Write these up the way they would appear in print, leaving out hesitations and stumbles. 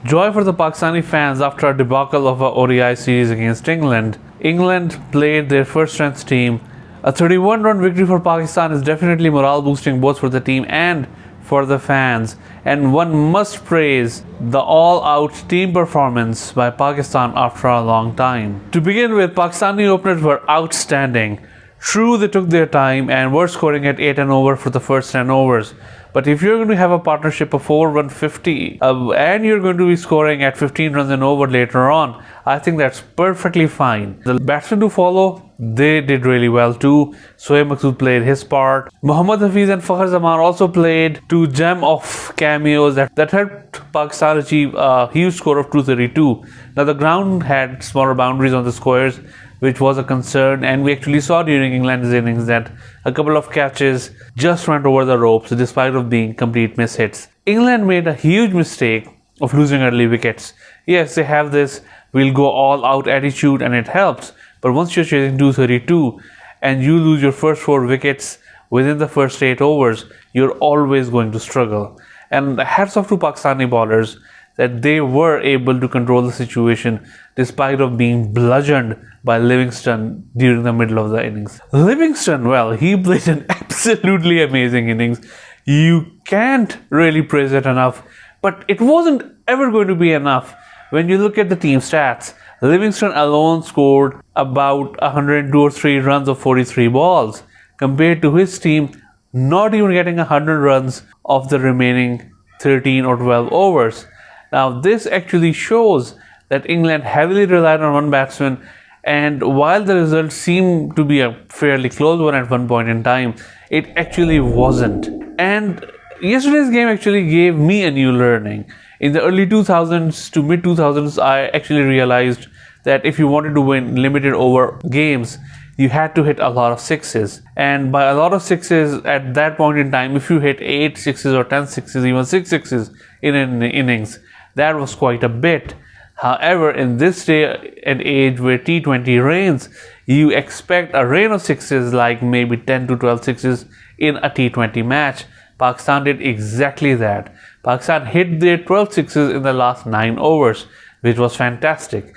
Joy for the Pakistani fans after a debacle of a ODI series against England. England played their first strength team. A 31-run victory for Pakistan is definitely morale boosting both for the team and for the fans. And one must praise the all-out team performance by Pakistan after a long time. To begin with, Pakistani openers were outstanding. True, they took their time and were scoring at 8 and over for the first 10 overs. But if you're going to have a partnership of 4-1-50 and you're going to be scoring at 15 runs and over later on, I think that's perfectly fine. The batsmen to follow, they did really well too. Shoaib Maksud played his part. Mohammad Hafiz and Fakhar Zaman also played two gem of cameos that helped Pakistan achieve a huge score of 232. Now the ground had smaller boundaries on the squares, which was a concern, and we actually saw during England's innings that a couple of catches just went over the ropes despite of being complete mishits. England made a huge mistake of losing early wickets. Yes, they have this we'll go all out attitude and it helps, but once you're chasing 232 and you lose your first 4 wickets within the first 8 overs, you're always going to struggle. And hats off to Pakistani bowlers that they were able to control the situation despite of being bludgeoned by Livingstone during the middle of the innings. Livingstone, well, he played an absolutely amazing innings. You can't really praise it enough, but it wasn't ever going to be enough. When you look at the team stats, Livingstone alone scored about 102 or 3 runs of 43 balls, compared to his team not even getting 100 runs of the remaining 13 or 12 overs. Now, this actually shows that England heavily relied on one batsman, and while the result seemed to be a fairly close one at one point in time, it actually wasn't. And yesterday's game actually gave me a new learning. In the early 2000s to mid 2000s, I actually realized that if you wanted to win limited over games, you had to hit a lot of sixes. And by a lot of sixes at that point in time, if you hit 8 sixes or 10 sixes, even 6 sixes in an innings, that was quite a bit. However, in this day and age where T20 reigns, you expect a rain of sixes, like maybe 10 to 12 sixes in a T20 match. Pakistan did exactly that. Pakistan hit their 12 sixes in the last 9 overs, which was fantastic.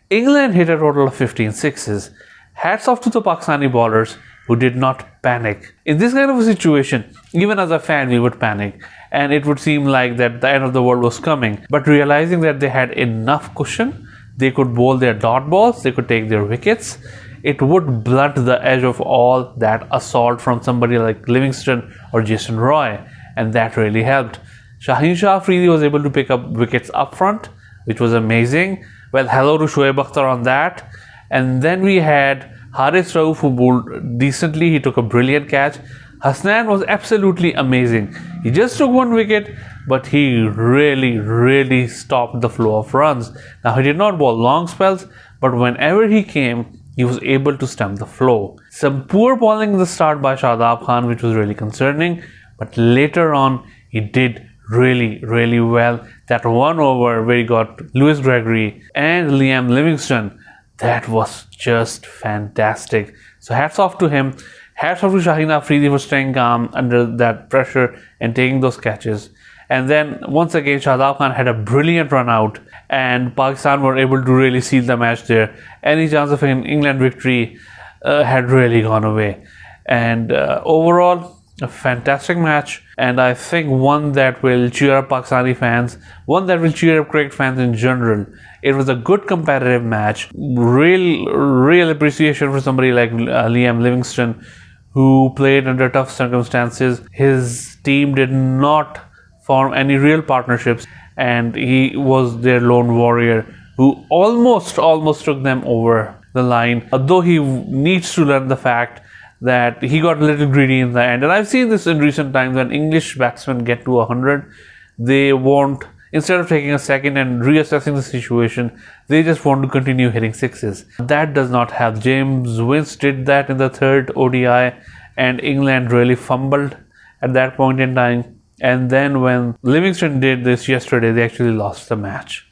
England hit a total of 15 sixes. Hats off to the Pakistani bowlers who did not panic. In this kind of a situation, even as a fan, we would panic, and it would seem like that the end of the world was coming. But realizing that they had enough cushion, they could bowl their dot balls, they could take their wickets, it would blunt the edge of all that assault from somebody like Livingstone or Jason Roy, and that really helped. Shaheen Shah Afridi was able to pick up wickets up front, which was amazing. Well, hello to Shoaib Akhtar on that. And then we had Haris Rauf, who bowled decently. He took a brilliant catch. Hasnan was absolutely amazing. He just took 1 wicket, but he really stopped the flow of runs. Now, he did not bowl long spells, but whenever he came, he was able to stem the flow. Some poor bowling in the start by Shadab Khan, which was really concerning, but later on, he did really well. That 1 over where he got Lewis Gregory and Liam Livingstone, that was just fantastic. So hats off to him. Hats off to Shaheen Afridi for staying calm under that pressure and taking those catches. And then once again, Shadab Khan had a brilliant run out, and Pakistan were able to really seal the match there. Any chance of an England victory had really gone away. And overall, a fantastic match, and I think one that will cheer up Pakistani fans, one that will cheer up cricket fans in general. It was a good competitive match. Real appreciation for somebody like Liam Livingstone, who played under tough circumstances. His team did not form any real partnerships, and he was their lone warrior who almost took them over the line, although he needs to learn the fact that he got a little greedy in the end. And I've seen this in recent times. When English batsmen get to 100, they won't, instead of taking a second and reassessing the situation, they just want to continue hitting sixes. That does not help. James Vince did that in the 3rd ODI, and England really fumbled at that point in time. And then when Livingstone did this yesterday, they actually lost the match.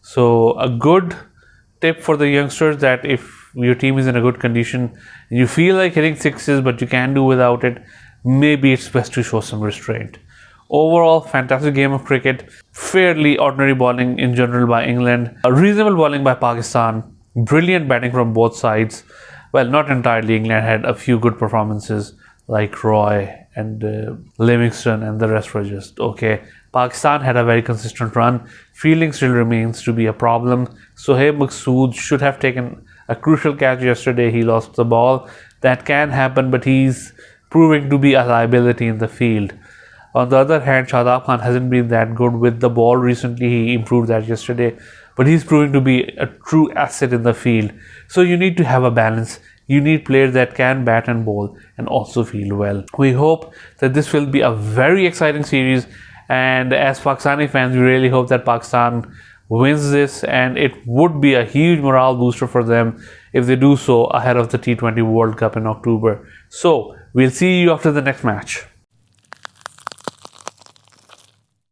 So a good tip for the youngsters, that if your team is in a good condition, you feel like hitting sixes but you can't do without it, maybe it's best to show some restraint. Overall, fantastic game of cricket. Fairly ordinary bowling in general by England. A reasonable bowling by Pakistan. Brilliant batting from both sides. Well, not entirely. England had a few good performances like Roy and Livingstone, and the rest were just okay. Pakistan had a very consistent run. Fielding still remains to be a problem. Sohaib Maqsood should have taken a crucial catch yesterday. He lost the ball. That can happen, but he's proving to be a liability in the field. On the other hand, Shadab Khan hasn't been that good with the ball recently. He improved that yesterday, but he's proving to be a true asset in the field. So you need to have a balance. You need players that can bat and bowl and also field well. We hope that this will be a very exciting series, and as Pakistani fans, we really hope that Pakistan wins this, and it would be a huge morale booster for them if they do so ahead of the T20 World Cup in October. So we'll see you after the next match.